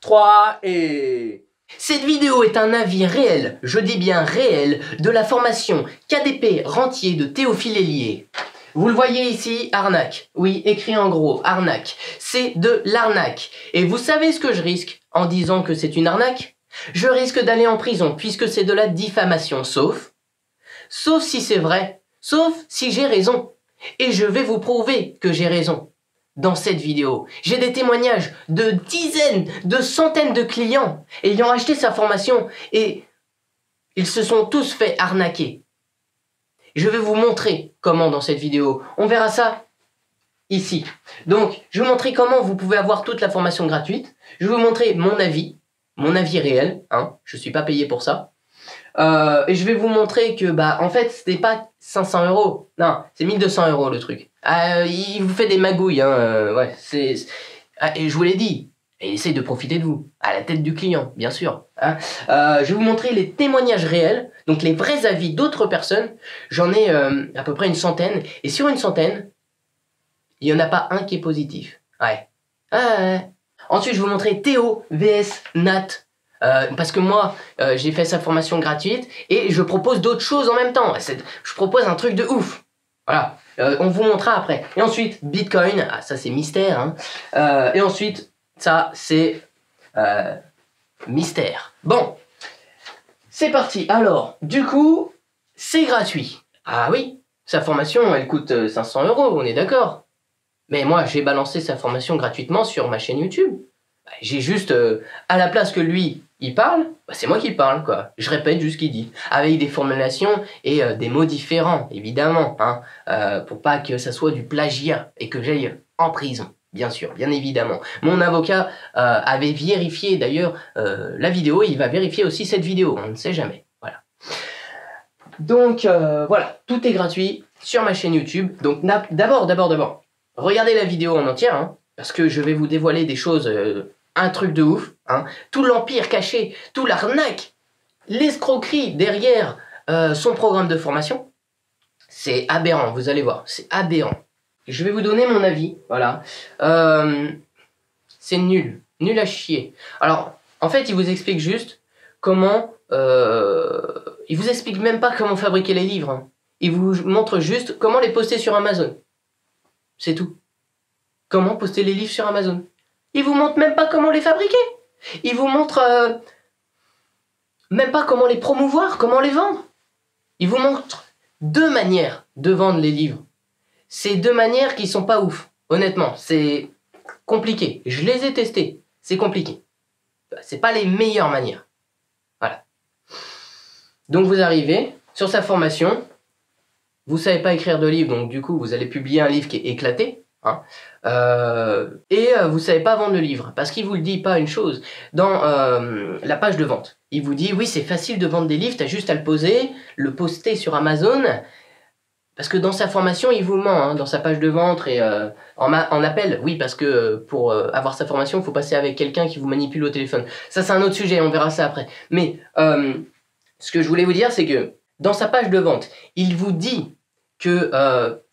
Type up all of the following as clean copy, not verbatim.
3 et... Cette vidéo est un avis réel, je dis bien réel, de la formation KDP Rentier de Théophile Hélier. Vous le voyez ici, arnaque. Oui, écrit en gros, arnaque. C'est de l'arnaque. Et vous savez ce que je risque en disant que c'est une arnaque? Je risque d'aller en prison puisque c'est de la diffamation, sauf si c'est vrai, sauf si j'ai raison. Et je vais vous prouver que j'ai raison. Dans cette vidéo, j'ai des témoignages de dizaines, de centaines de clients ayant acheté sa formation et ils se sont tous fait arnaquer. Je vais vous montrer comment dans cette vidéo. On verra ça ici. Donc, je vais vous montrer comment vous pouvez avoir toute la formation gratuite. Je vais vous montrer mon avis réel. Hein, je ne suis pas payé pour ça. Et je vais vous montrer que, en fait, c'était pas 500 €. Non, c'est 1200 € le truc. Il vous fait des magouilles. Hein, ouais, et je vous l'ai dit. Et essaye de profiter de vous, à la tête du client, bien sûr. Hein. Je vais vous montrer les témoignages réels, donc les vrais avis d'autres personnes. J'en ai à peu près une centaine. Et sur une centaine, il n'y en a pas un qui est positif. Ouais. Ensuite, je vais vous montrer Théo vs Nat. Parce que moi, j'ai fait sa formation gratuite et je propose d'autres choses en même temps. Je propose un truc de ouf. Voilà. On vous montrera après. Et ensuite, Bitcoin. Ah, ça, c'est mystère. Hein. Et ensuite... ça, c'est mystère. Bon, c'est parti. Alors, du coup, c'est gratuit. Ah oui, sa formation, elle coûte 500 €, on est d'accord. Mais moi, j'ai balancé sa formation gratuitement sur ma chaîne YouTube. J'ai juste, à la place que lui, il parle, c'est moi qui parle, quoi. Je répète juste ce qu'il dit. Avec des formulations et des mots différents, évidemment. Hein, pour pas que ça soit du plagiat et que j'aille en prison. Bien sûr, bien évidemment. Mon avocat avait vérifié d'ailleurs la vidéo, il va vérifier aussi cette vidéo, on ne sait jamais. Voilà. Donc voilà, tout est gratuit sur ma chaîne YouTube. Donc d'abord, regardez la vidéo en entière, hein, parce que je vais vous dévoiler des choses, un truc de ouf. Hein, tout l'empire caché, tout l'arnaque, l'escroquerie derrière son programme de formation. C'est aberrant, vous allez voir, c'est aberrant. Je vais vous donner mon avis, voilà. C'est nul, nul à chier. Alors, en fait, il vous explique juste comment... il vous explique même pas comment fabriquer les livres. Hein. Il vous montre juste comment les poster sur Amazon. C'est tout. Comment poster les livres sur Amazon. Il vous montre même pas comment les fabriquer. Il vous montre même pas comment les promouvoir, comment les vendre. Il vous montre deux manières de vendre les livres. C'est deux manières qui sont pas ouf. Honnêtement, c'est compliqué. Je les ai testés. C'est compliqué. C'est pas les meilleures manières. Voilà. Donc vous arrivez sur sa formation. Vous savez pas écrire de livre, donc du coup vous allez publier un livre qui est éclaté. Hein, et vous savez pas vendre le livre. Parce qu'il vous le dit pas une chose. Dans la page de vente, il vous dit oui c'est facile de vendre des livres, t'as juste à le poster sur Amazon. Parce que dans sa formation, il vous ment, hein, dans sa page de vente et en appel. Oui, parce que pour avoir sa formation, il faut passer avec quelqu'un qui vous manipule au téléphone. Ça, c'est un autre sujet, on verra ça après. Mais ce que je voulais vous dire, c'est que dans sa page de vente, il vous dit que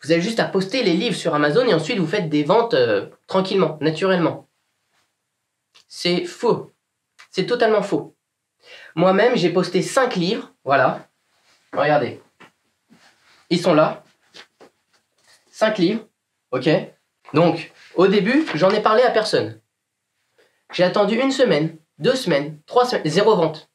vous avez juste à poster les livres sur Amazon et ensuite vous faites des ventes tranquillement, naturellement. C'est faux. C'est totalement faux. Moi-même, j'ai posté 5 livres, voilà. Regardez. Ils sont là. 5 livres. Ok. Donc, au début, j'en ai parlé à personne. J'ai attendu 1 semaine, 2 semaines, 3 semaines, 0 vente.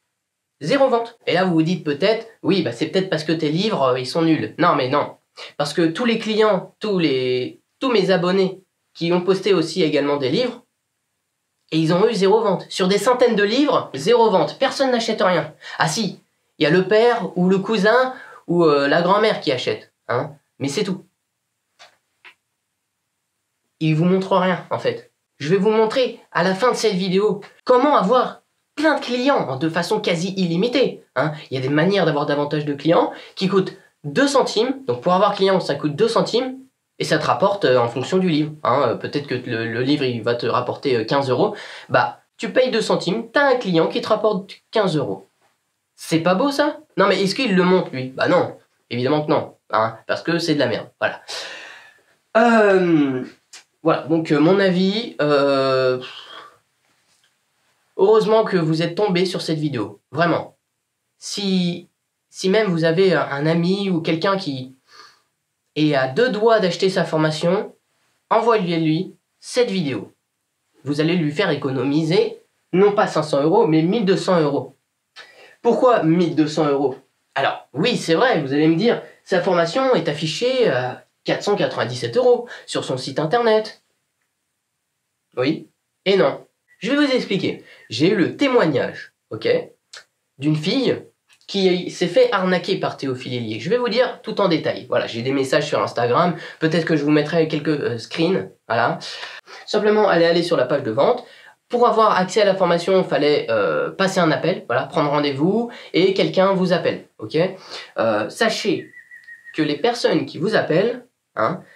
0 vente. Et là, vous vous dites peut-être, oui, c'est peut-être parce que tes livres, ils sont nuls. Non, mais non. Parce que tous les clients, tous mes abonnés qui ont posté aussi également des livres, et ils ont eu 0 vente. Sur des centaines de livres, 0 vente. Personne n'achète rien. Ah si, il y a le père ou le cousin ou la grand-mère qui achète. Hein, mais c'est tout. Il vous montre rien, en fait. Je vais vous montrer, à la fin de cette vidéo, comment avoir plein de clients de façon quasi illimitée. Hein. Il y a des manières d'avoir davantage de clients qui coûtent 2 centimes. Donc pour avoir client, ça coûte 2 centimes. Et ça te rapporte en fonction du livre. Hein. Peut-être que le livre, il va te rapporter 15 €. Tu payes 2 centimes, tu as un client qui te rapporte 15 €. C'est pas beau, ça? Non, mais est-ce qu'il le montre, lui? Bah non, évidemment que non. Hein, parce que c'est de la merde. Voilà. Voilà, donc mon avis... heureusement que vous êtes tombé sur cette vidéo. Vraiment. Si même vous avez un ami ou quelqu'un qui est à 2 doigts d'acheter sa formation, envoyez-lui cette vidéo. Vous allez lui faire économiser, non pas 500 €, mais 1200 €. Pourquoi 1200 €? Alors, oui, c'est vrai, vous allez me dire, sa formation est affichée à 497 € sur son site internet. Oui et non. Je vais vous expliquer. J'ai eu le témoignage, ok, d'une fille qui s'est fait arnaquer par Théophile Hélier. Je vais vous dire tout en détail. Voilà, j'ai des messages sur Instagram. Peut-être que je vous mettrai quelques screens. Voilà. Simplement, aller sur la page de vente. Pour avoir accès à la formation, il fallait passer un appel, voilà, prendre rendez-vous et quelqu'un vous appelle. Ok. Sachez que les personnes qui vous appellent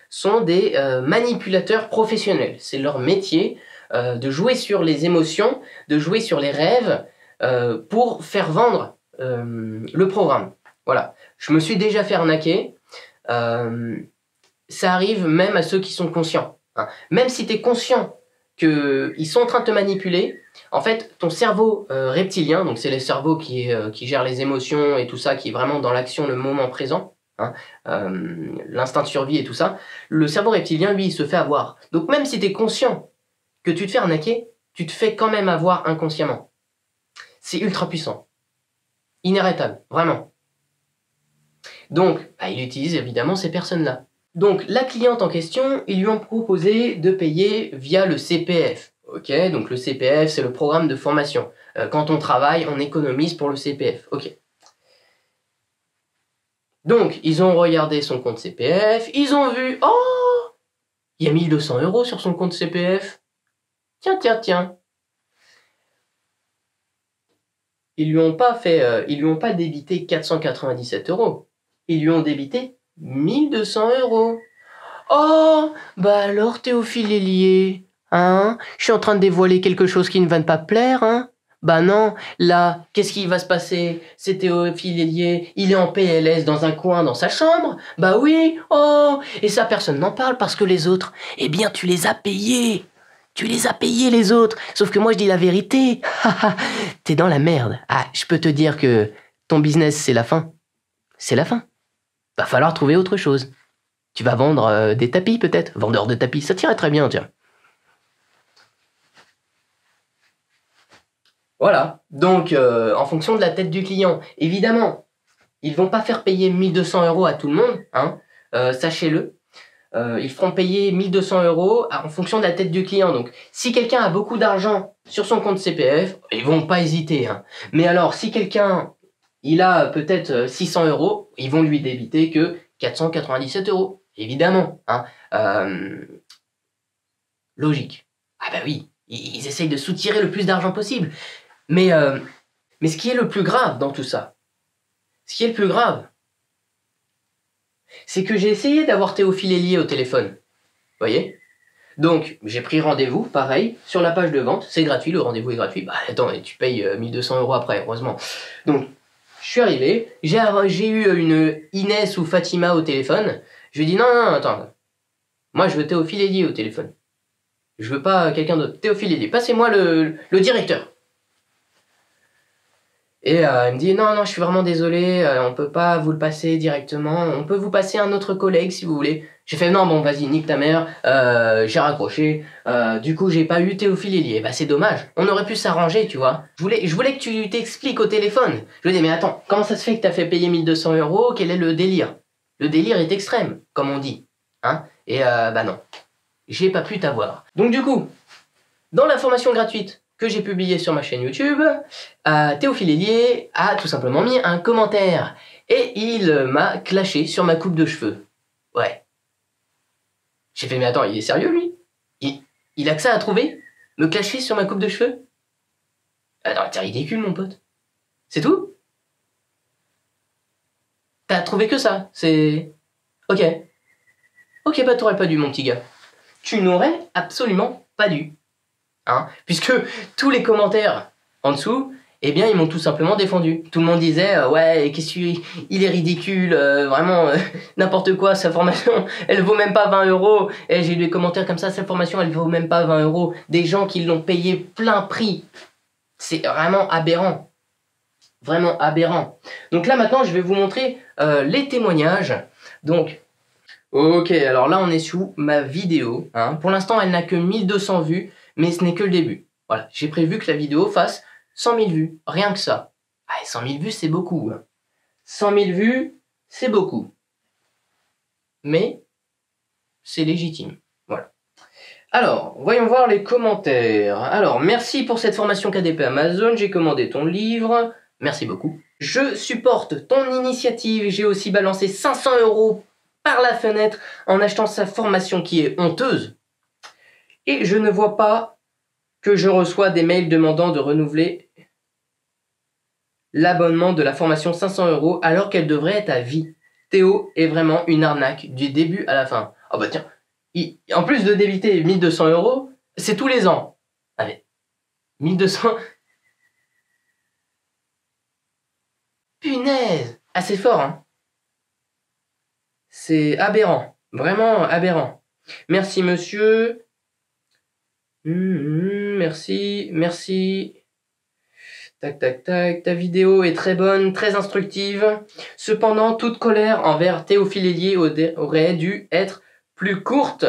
sont des manipulateurs professionnels. C'est leur métier de jouer sur les émotions, de jouer sur les rêves pour faire vendre le programme. Voilà. Je me suis déjà fait arnaquer. Ça arrive même à ceux qui sont conscients. Même si tu es conscient qu'ils sont en train de te manipuler, en fait, ton cerveau reptilien, donc c'est le cerveau qui gère les émotions et tout ça, qui est vraiment dans l'action, le moment présent, l'instinct de survie et tout ça, le cerveau reptilien, lui, il se fait avoir. Donc même si tu es conscient que tu te fais arnaquer, tu te fais quand même avoir inconsciemment. C'est ultra puissant. Inarrêtable, vraiment. Donc, il utilise évidemment ces personnes-là. Donc, la cliente en question, ils lui ont proposé de payer via le CPF. Ok, donc le CPF, c'est le programme de formation. Quand on travaille, on économise pour le CPF. Ok. Donc, ils ont regardé son compte CPF, ils ont vu, oh, il y a 1200 € sur son compte CPF. Tiens, tiens, tiens. Ils lui ont pas débité 497 €. Ils lui ont débité 1200 €. Oh, bah alors Théophile Hélier, je suis en train de dévoiler quelque chose qui ne va pas plaire, Bah non, là, qu'est-ce qui va se passer? C'est Théophile Hélier, il est en PLS dans un coin dans sa chambre? Bah oui, oh, et ça personne n'en parle parce que les autres, eh bien tu les as payés. Tu les as payés les autres, sauf que moi je dis la vérité. T'es dans la merde. Je peux te dire que ton business c'est la fin. C'est la fin. Va falloir trouver autre chose. Tu vas vendre des tapis peut-être? Vendeur de tapis, ça tirait très bien, tiens. Voilà, donc en fonction de la tête du client, évidemment, ils vont pas faire payer 1200 € à tout le monde, sachez-le. Ils feront payer 1200 € en fonction de la tête du client. Donc, si quelqu'un a beaucoup d'argent sur son compte CPF, ils vont pas hésiter. Mais alors, si quelqu'un, il a peut-être 600 €, ils vont lui débiter que 497 €. Évidemment. Logique. Ah bah oui, ils essayent de soutirer le plus d'argent possible. Mais ce qui est le plus grave dans tout ça, c'est que j'ai essayé d'avoir Théophile Hélier au téléphone. Vous voyez? Donc, j'ai pris rendez-vous, pareil, sur la page de vente. C'est gratuit, le rendez-vous est gratuit. Bah attends, tu payes 1200 € après, heureusement. Donc, je suis arrivé, j'ai eu une Inès ou Fatima au téléphone. Je lui ai dit non, attends. Moi, je veux Théophile Hélier au téléphone. Je veux pas quelqu'un d'autre. Théophile Hélier, passez-moi le directeur. Et il me dit non, je suis vraiment désolé, on peut pas vous le passer directement, on peut vous passer un autre collègue si vous voulez. J'ai fait non, bon vas-y, nique ta mère, j'ai raccroché, du coup j'ai pas eu Théophile Hélier. Bah c'est dommage, on aurait pu s'arranger, tu vois. Je voulais que tu t'expliques au téléphone. Je lui ai dit mais attends, comment ça se fait que t'as fait payer 1200 €, quel est le délire? Le délire est extrême, comme on dit. Et bah non, j'ai pas pu t'avoir. Donc du coup, dans la formation gratuite que j'ai publié sur ma chaîne YouTube, Théophile Hélier a tout simplement mis un commentaire et il m'a clashé sur ma coupe de cheveux. Ouais. J'ai fait mais attends, il est sérieux lui? Il a que ça à trouver? Me clasher sur ma coupe de cheveux? Non, t'es ridicule mon pote. C'est tout? T'as trouvé que ça? C'est... Ok. Ok, bah t'aurais pas dû mon petit gars. Tu n'aurais absolument pas dû. Puisque tous les commentaires en dessous, eh bien, ils m'ont tout simplement défendu. Tout le monde disait, ouais, il est ridicule, vraiment, n'importe quoi, sa formation, elle vaut même pas 20 €. Et j'ai eu des commentaires comme ça, sa formation, elle vaut même pas 20 €. Des gens qui l'ont payé plein prix. C'est vraiment aberrant. Vraiment aberrant. Donc là, maintenant, je vais vous montrer les témoignages. Donc, ok, alors là, on est sous ma vidéo. Hein. Pour l'instant, elle n'a que 1200 vues, mais ce n'est que le début. Voilà, j'ai prévu que la vidéo fasse 100 000 vues. Rien que ça. Ah, 100 000 vues, c'est beaucoup. Hein. 100 000 vues, c'est beaucoup. Mais, c'est légitime. Voilà. Alors, voyons voir les commentaires. Alors, merci pour cette formation KDP Amazon. J'ai commandé ton livre. Merci beaucoup. Je supporte ton initiative. J'ai aussi balancé 500 € par la fenêtre en achetant sa formation qui est honteuse. Et je ne vois pas que je reçois des mails demandant de renouveler l'abonnement de la formation 500 € alors qu'elle devrait être à vie. Théo est vraiment une arnaque du début à la fin. Oh bah tiens, en plus de débiter 1200 €, c'est tous les ans. Allez, 1200... Punaise! Ah, c'est fort, hein. C'est aberrant. Vraiment aberrant. Merci, monsieur. Merci, merci. Tac, tac, tac. Ta vidéo est très bonne, très instructive. Cependant, toute colère envers Théophile Hélier aurait dû être plus courte.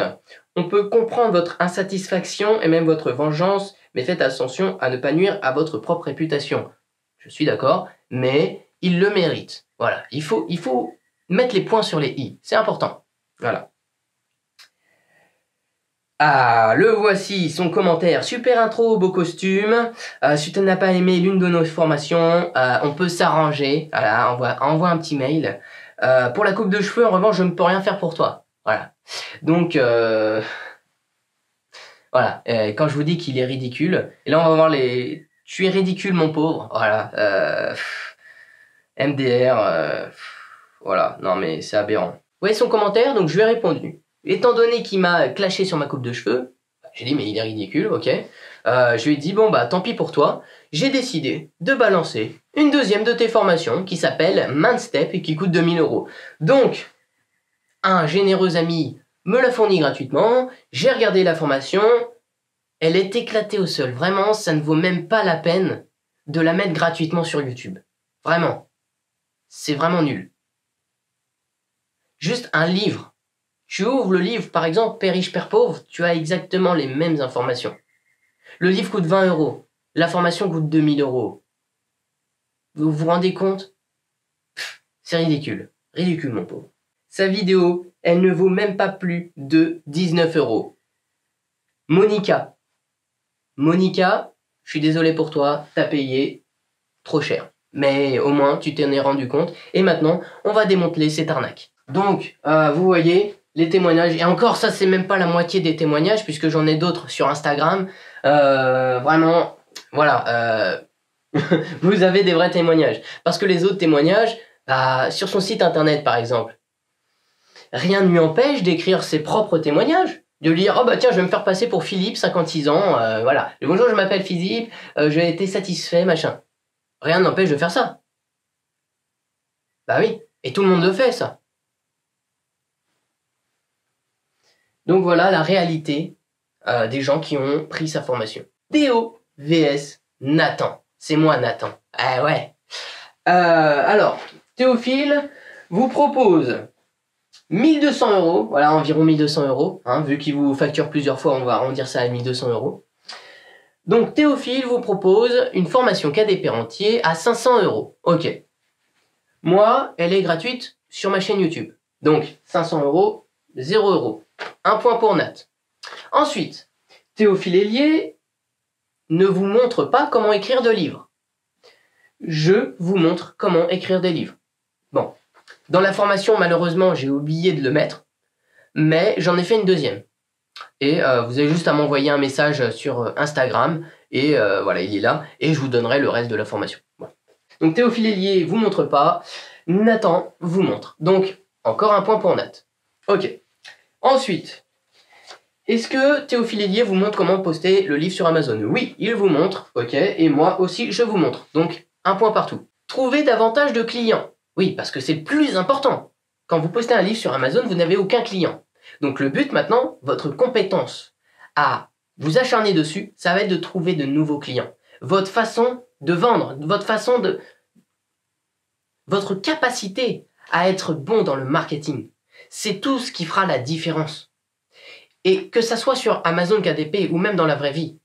On peut comprendre votre insatisfaction et même votre vengeance, mais faites attention à ne pas nuire à votre propre réputation. Je suis d'accord, mais il le mérite. Voilà, il faut mettre les points sur les i. C'est important. Voilà. Ah, le voici, son commentaire. Super intro, beau costume. Si tu n'as pas aimé l'une de nos formations, on peut s'arranger. Voilà, envoie un petit mail. Pour la coupe de cheveux, en revanche, je ne peux rien faire pour toi. Voilà. Donc, voilà. Quand je vous dis qu'il est ridicule, et là, on va voir les... Tu es ridicule, mon pauvre. Voilà. MDR, voilà, non mais c'est aberrant. Vous voyez son commentaire, donc je lui ai répondu. Étant donné qu'il m'a clashé sur ma coupe de cheveux, j'ai dit mais il est ridicule, ok. Je lui ai dit bon bah tant pis pour toi, j'ai décidé de balancer une deuxième de tes formations qui s'appelle Mindstep et qui coûte 2000 €. Donc, un généreux ami me l'a fourni gratuitement, j'ai regardé la formation, elle est éclatée au sol. Vraiment, ça ne vaut même pas la peine de la mettre gratuitement sur YouTube. Vraiment. C'est vraiment nul. Juste un livre. Tu ouvres le livre, par exemple, Père riche, Père pauvre, tu as exactement les mêmes informations. Le livre coûte 20 €. La formation coûte 2000 €. Vous vous rendez compte? C'est ridicule. Ridicule, mon pauvre. Sa vidéo, elle ne vaut même pas plus de 19 €. Monica. Monica, je suis désolé pour toi, t'as payé trop cher. Mais au moins, tu t'en es rendu compte. Et maintenant, on va démanteler cette arnaque. Donc, vous voyez, les témoignages. Et encore, ça, c'est même pas la moitié des témoignages, puisque j'en ai d'autres sur Instagram. Vraiment, voilà. Vous avez des vrais témoignages. Parce que les autres témoignages, sur son site internet, par exemple, rien ne lui empêche d'écrire ses propres témoignages. De lire, oh bah tiens, je vais me faire passer pour Philippe, 56 ans, voilà. Bonjour, je m'appelle Philippe, j'ai été satisfait, machin. Rien n'empêche de faire ça. Bah oui, et tout le monde le fait, ça. Donc voilà la réalité des gens qui ont pris sa formation. Théo vs Nathan. C'est moi, Nathan. Ah ouais. Alors, Théophile vous propose 1200 €, voilà, environ 1200 €, hein, vu qu'il vous facture plusieurs fois, on va arrondir ça à 1200 €. Donc, Théophile vous propose une formation KDP entier à 500 €. Ok. Moi, elle est gratuite sur ma chaîne YouTube. Donc, 500 €, 0 €. Un point pour Nat. Ensuite, Théophile Hélier ne vous montre pas comment écrire de livres. Je vous montre comment écrire des livres. Bon. Dans la formation, malheureusement, j'ai oublié de le mettre, mais j'en ai fait une deuxième. Et vous avez juste à m'envoyer un message sur Instagram, et voilà, il est là, et je vous donnerai le reste de la formation. Voilà. Donc Théophile Hélier vous montre pas, Nathan vous montre. Donc, encore un point pour Nat. Ok. Ensuite, est-ce que Théophile Hélier vous montre comment poster le livre sur Amazon? Oui, il vous montre, ok, et moi aussi je vous montre. Donc, un point partout. Trouver davantage de clients. Oui, parce que c'est le plus important. Quand vous postez un livre sur Amazon, vous n'avez aucun client. Donc le but maintenant, votre compétence à vous acharner dessus, ça va être de trouver de nouveaux clients. votre façon de vendre, votre capacité à être bon dans le marketing. C'est tout ce qui fera la différence. Et que ça soit sur Amazon KDP ou même dans la vraie vie.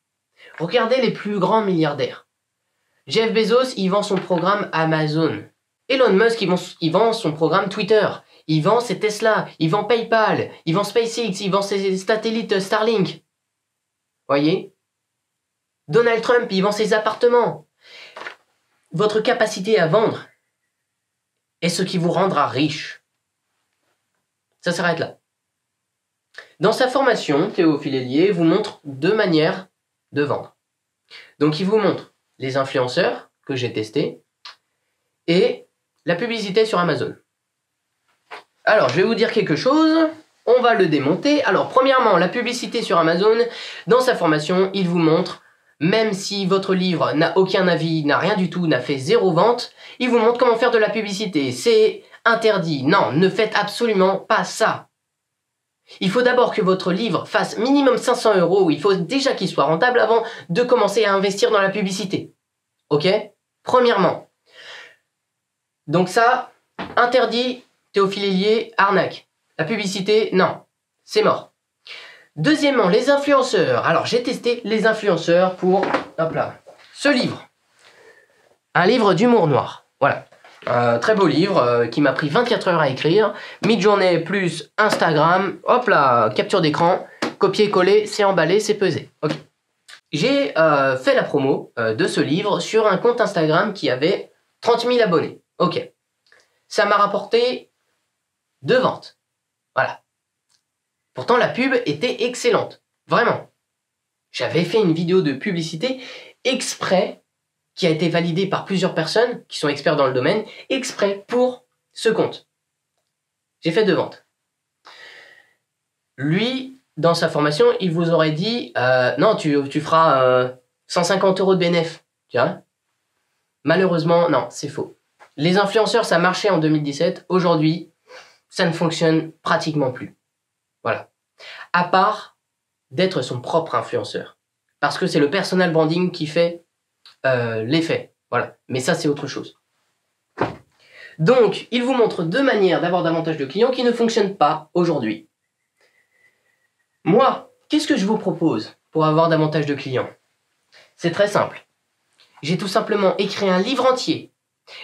Regardez les plus grands milliardaires. Jeff Bezos, il vend son programme Amazon. Elon Musk, il vend son programme Twitter. Il vend ses Tesla. Il vend PayPal. Il vend SpaceX. Il vend ses satellites Starlink. Voyez? Donald Trump, il vend ses appartements. Votre capacité à vendre est ce qui vous rendra riche. Ça s'arrête là. Dans sa formation, Théophile Hélier vous montre 2 manières de vendre. Donc il vous montre les influenceurs que j'ai testés et la publicité sur Amazon. Alors je vais vous dire quelque chose, on va le démonter. Alors premièrement, la publicité sur Amazon, dans sa formation, il vous montre, même si votre livre n'a aucun avis, n'a rien du tout, n'a fait 0 vente, il vous montre comment faire de la publicité. C'est interdit. Non, ne faites absolument pas ça. Il faut d'abord que votre livre fasse minimum 500 €, il faut déjà qu'il soit rentable avant de commencer à investir dans la publicité. Ok? Premièrement. Donc ça, interdit, Théophile Hélier, arnaque. La publicité, non, c'est mort. Deuxièmement, les influenceurs. Alors j'ai testé les influenceurs pour, hop là, ce livre. Un livre d'humour noir. Voilà. Un très beau livre qui m'a pris 24 heures à écrire. Mid-journée plus Instagram. Hop là, capture d'écran. Copier-coller, c'est emballé, c'est pesé. Ok. J'ai fait la promo de ce livre sur un compte Instagram qui avait 30 000 abonnés. Ok. Ça m'a rapporté 2 ventes. Voilà. Pourtant, la pub était excellente. Vraiment. J'avais fait une vidéo de publicité exprès qui a été validé par plusieurs personnes qui sont experts dans le domaine, exprès pour ce compte. J'ai fait 2 ventes. Lui, dans sa formation, il vous aurait dit non, tu feras 150 € de bénéf. Tu vois? Malheureusement, non, c'est faux. Les influenceurs, ça marchait en 2017. Aujourd'hui, ça ne fonctionne pratiquement plus. Voilà. À part d'être son propre influenceur. Parce que c'est le personal branding qui fait l'effet. Voilà. Mais ça, c'est autre chose. Donc, il vous montre 2 manières d'avoir davantage de clients qui ne fonctionnent pas aujourd'hui. Moi, qu'est-ce que je vous propose pour avoir davantage de clients? C'est très simple. J'ai tout simplement écrit un livre entier.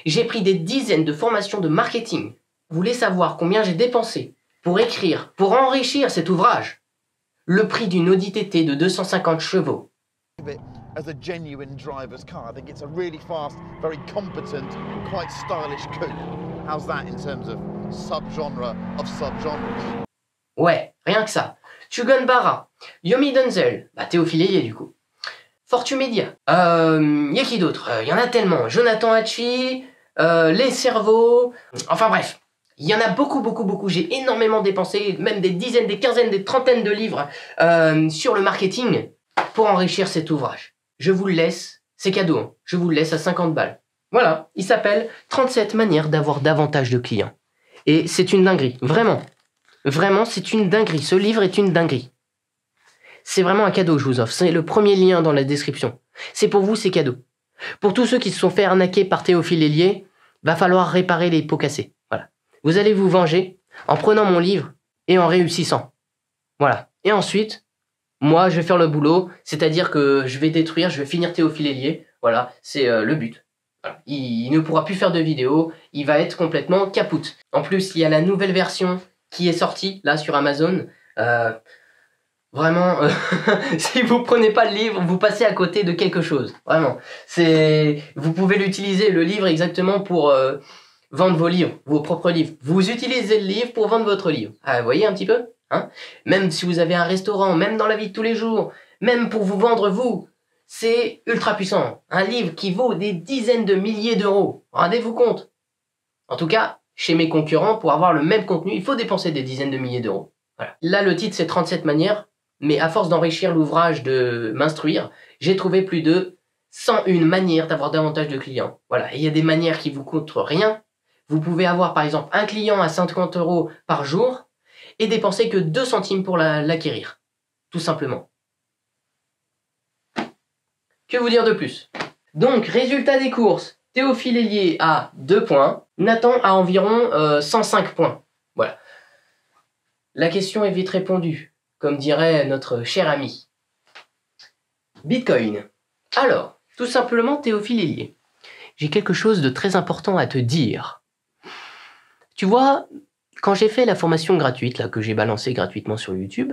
J'ai pris des dizaines de formations de marketing. Vous voulez savoir combien j'ai dépensé pour écrire, pour enrichir cet ouvrage? Le prix d'une Audi TT de 250 chevaux. As a genuine driver's car. I think it's a really fast, very competent, quite stylish coupe. How's that in terms of subgenre of subgenres? Ouais, rien que ça. Tugun Barra, Yomi Denzel, Théophile Hélier du coup. Fortu Media, y a qui d'autre? Y en a tellement. Jonathan Hachi, Les Cerveaux, enfin bref. Il y en a beaucoup. J'ai énormément dépensé, même des dizaines, des quinzaines, des trentaines de livres sur le marketing pour enrichir cet ouvrage. Je vous le laisse, c'est cadeau, hein. Je vous le laisse à 50 balles. Voilà, il s'appelle 37 manières d'avoir davantage de clients. Et c'est une dinguerie, vraiment. Vraiment, c'est une dinguerie. Ce livre est une dinguerie. C'est vraiment un cadeau que je vous offre. C'est le premier lien dans la description. C'est pour vous, c'est cadeau. Pour tous ceux qui se sont fait arnaquer par Théophile Hélier, va falloir réparer les pots cassés. Voilà. Vous allez vous venger en prenant mon livre et en réussissant. Voilà. Et ensuite, moi, je vais faire le boulot, c'est-à-dire que je vais détruire, je vais finir Théophile Hélier. Voilà, c'est le but. Voilà. Il ne pourra plus faire de vidéos, il va être complètement capoute. En plus, il y a la nouvelle version qui est sortie, là, sur Amazon. Vraiment, si vous prenez pas le livre, vous passez à côté de quelque chose. Vraiment. Vous pouvez l'utiliser, le livre, exactement pour vendre vos livres, vos propres livres. Vous utilisez le livre pour vendre votre livre. Ah, vous voyez un petit peu? Hein? Même si vous avez un restaurant, même dans la vie de tous les jours, même pour vous vendre vous, c'est ultra puissant. Un livre qui vaut des dizaines de milliers d'euros. Rendez-vous compte. En tout cas, chez mes concurrents, pour avoir le même contenu, il faut dépenser des dizaines de milliers d'euros. Voilà. Là, le titre, c'est 37 manières, mais à force d'enrichir l'ouvrage, de m'instruire, j'ai trouvé plus de 101 manières d'avoir davantage de clients. Voilà. Et il y a des manières qui vous coûtent rien. Vous pouvez avoir, par exemple, un client à 50 € par jour, et dépenser que 2 centimes pour l'acquérir. Tout simplement. Que vous dire de plus? Donc, résultat des courses. Théophile Hélier a 2 points. Nathan a environ 105 points. Voilà. La question est vite répondue, comme dirait notre cher ami. Bitcoin. Alors, tout simplement Théophile Hélier. J'ai quelque chose de très important à te dire. Tu vois, quand j'ai fait la formation gratuite, là, que j'ai balancée gratuitement sur YouTube,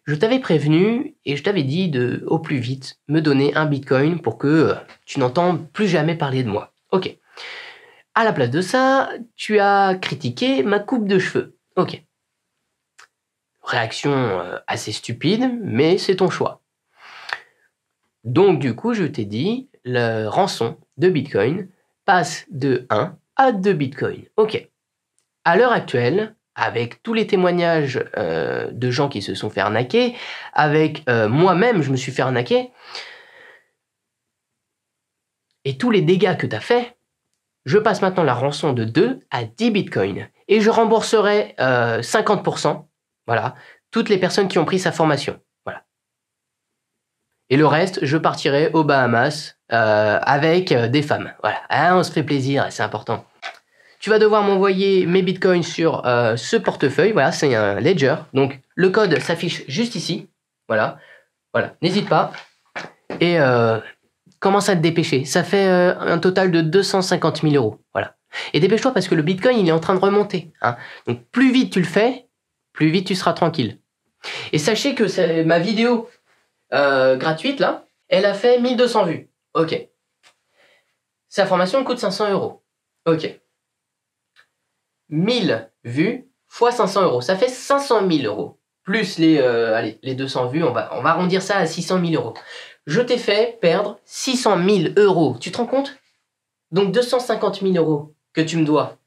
je t'avais prévenu et je t'avais dit de, au plus vite, me donner un Bitcoin pour que tu n'entendes plus jamais parler de moi. Ok. À la place de ça, tu as critiqué ma coupe de cheveux. Ok. Réaction assez stupide, mais c'est ton choix. Donc du coup, je t'ai dit, le rançon de Bitcoin passe de 1 à 2 Bitcoins. Ok. À l'heure actuelle, avec tous les témoignages de gens qui se sont fait arnaquer, avec moi-même, je me suis fait arnaquer, et tous les dégâts que tu as fait, je passe maintenant la rançon de 2 à 10 bitcoins. Et je rembourserai 50%, voilà, toutes les personnes qui ont pris sa formation. Voilà. Et le reste, je partirai aux Bahamas avec des femmes. Voilà, hein, on se fait plaisir, c'est important. Tu vas devoir m'envoyer mes bitcoins sur ce portefeuille. Voilà, c'est un ledger. Donc, le code s'affiche juste ici. Voilà. Voilà. N'hésite pas. Et commence à te dépêcher. Ça fait un total de 250 000 euros. Voilà. Et dépêche-toi parce que le bitcoin, il est en train de remonter. Hein. Donc, plus vite tu le fais, plus vite tu seras tranquille. Et sachez que ma vidéo gratuite, là, elle a fait 1200 vues. Ok. Sa formation coûte 500 euros. Ok. 1000 vues fois 500 euros, ça fait 500 000 euros. Plus les 200 vues, on va arrondir ça à 600 000 euros. Je t'ai fait perdre 600 000 euros. Tu te rends compte? Donc 250 000 euros que tu me dois.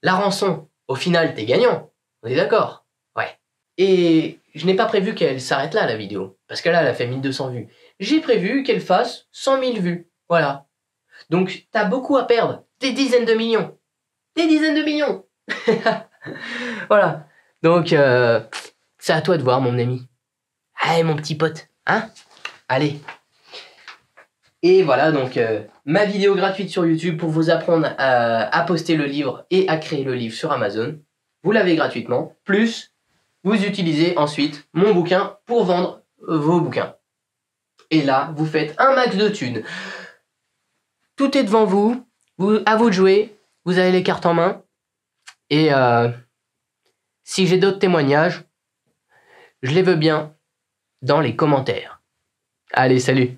La rançon, au final, t'es gagnant. On est d'accord? Ouais. Et je n'ai pas prévu qu'elle s'arrête là, la vidéo. Parce que là, elle a fait 1200 vues. J'ai prévu qu'elle fasse 100 000 vues. Voilà. Donc, t'as beaucoup à perdre. Des dizaines de millions. Des dizaines de millions. Voilà. Donc, c'est à toi de voir, mon ami. Allez, mon petit pote. Hein? Allez. Et voilà, donc, ma vidéo gratuite sur YouTube pour vous apprendre à poster le livre et à créer le livre sur Amazon. Vous l'avez gratuitement. Plus, vous utilisez ensuite mon bouquin pour vendre vos bouquins. Et là, vous faites un max de thunes. Tout est devant vous. À vous de jouer. Vous avez les cartes en main. Et si j'ai d'autres témoignages, je les veux bien dans les commentaires. Allez, salut!